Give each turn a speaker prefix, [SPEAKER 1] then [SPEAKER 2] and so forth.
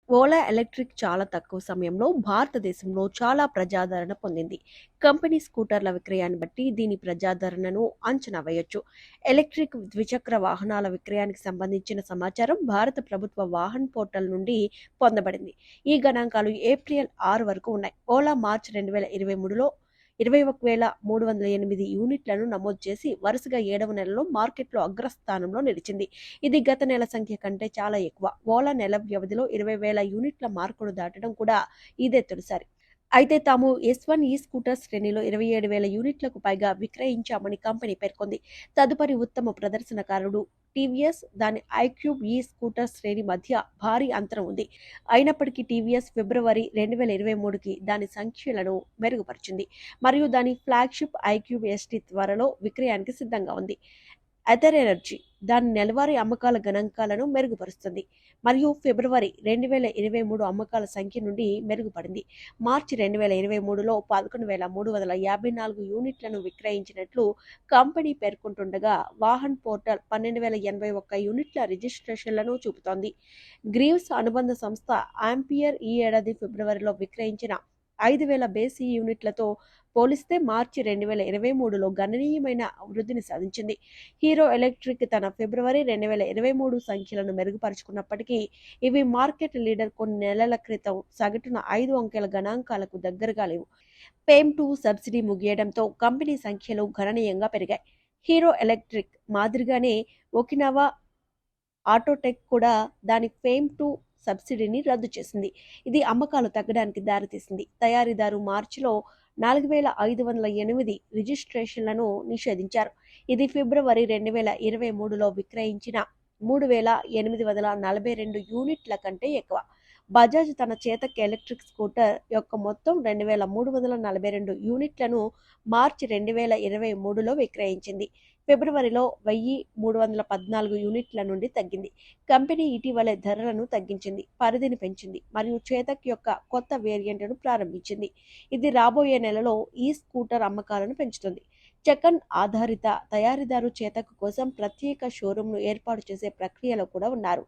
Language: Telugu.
[SPEAKER 1] ఓలా ఎలక్ట్రిక్ చాలా తక్కువ సమయంలో భారతదేశంలో చాలా ప్రజాదరణ పొందింది. కంపెనీ స్కూటర్ల విక్రయాన్ని బట్టి దీని ప్రజాదరణను అంచనా వేయొచ్చు. ఎలక్ట్రిక్ ద్విచక్ర వాహనాల విక్రయానికి సంబంధించిన సమాచారం భారత ప్రభుత్వ వాహన్ పోర్టల్ నుండి పొందబడింది. ఈ గణాంకాలు ఏప్రిల్ 6 వరకు ఉన్నాయి. ఓలా మార్చి 2023లో 21,308 యూనిట్లను నమోదు చేసి వరుసగా 7వ నెలలో మార్కెట్లో అగ్రస్థానంలో నిలిచింది. ఇది గత నెల సంఖ్య కంటే చాలా ఎక్కువ. ఓలా నెల వ్యవధిలో 20,000 యూనిట్ల మార్కును దాటడం కూడా ఇదే తొలిసారి. అయితే తాము S1 ఈ స్కూటర్ శ్రేణిలో 27,000 యూనిట్లకు పైగా విక్రయించామని కంపెనీ పేర్కొంది. తదుపరి ఉత్తమ ప్రదర్శనకారుడు టీవీఎస్, దాని ఐక్యూబ్ ఈ స్కూటర్ శ్రేణి మధ్య భారీ అంతరం ఉంది. అయినప్పటికీ టీవీఎస్ ఫిబ్రవరి 2023కి దాని సంఖ్యలను మెరుగుపరిచింది మరియు దాని ఫ్లాగ్షిప్ ఐక్యూబ్ ఎస్టీ త్వరలో విక్రయానికి సిద్ధంగా ఉంది. అథర్ ఎనర్జీ దాని నెలవారీ అమ్మకాల గణాంకాలను మెరుగుపరుస్తుంది మరియు ఫిబ్రవరి 2023 అమ్మకాల సంఖ్య నుండి మెరుగుపడింది. మార్చి 2023లో 11,354 యూనిట్లను విక్రయించినట్లు కంపెనీ పేర్కొంటుండగా వాహన్ పోర్టల్ 12,081 యూనిట్ల రిజిస్ట్రేషన్లను చూపుతోంది. గ్రీవ్స్ అనుబంధ సంస్థ ఆంపియర్ ఈ ఏడాది ఫిబ్రవరిలో విక్రయించిన 5,000 బేసి యూనిట్లతో పోలిస్తే మార్చి 2023లో గణనీయమైన వృద్ధిని సాధించింది. హీరో ఎలక్ట్రిక్ తన ఫిబ్రవరి 2023 సంఖ్యలను మెరుగుపరుచుకున్నప్పటికీ ఇవి మార్కెట్ లీడర్ కొన్ని నెలల క్రితం సగటున 5 అంకెల గణాంకాలకు దగ్గరగా లేవు. ఫేమ్ 2 సబ్సిడీ ముగియడంతో కంపెనీ సంఖ్యలు గణనీయంగా పెరిగాయి. హీరో ఎలక్ట్రిక్ మాదిరిగానే ఒకినవా ఆటోటెక్ కూడా దాని ఫేమ్ 2 సబ్సిడీని రద్దు చేసింది. ఇది అమ్మకాలు తగ్గడానికి దారితీసింది. తయారీదారు మార్చిలో 4,508 రిజిస్ట్రేషన్లను నిషేధించారు. ఇది ఫిబ్రవరి 2023లో విక్రయించిన 3,842 యూనిట్ల కంటే ఎక్కువ. బజాజ్ తన చేతక్ ఎలక్ట్రిక్ స్కూటర్ యొక్క మొత్తం 2,342 యూనిట్లను మార్చి 2023లో విక్రయించింది. ఫిబ్రవరిలో 1,314 యూనిట్ల నుండి తగ్గింది. కంపెనీ ఇటీవలే ధరలను తగ్గించింది, పరిధిని పెంచింది మరియు చేతక్ యొక్క కొత్త వేరియంట్ను ప్రారంభించింది. ఇది రాబోయే నెలలో ఈ స్కూటర్ అమ్మకాలను పెంచుతుంది. చెకన్ ఆధారిత తయారీదారు చేతక్ కోసం ప్రత్యేక షోరూంను ఏర్పాటు చేసే ప్రక్రియలో కూడా ఉన్నారు.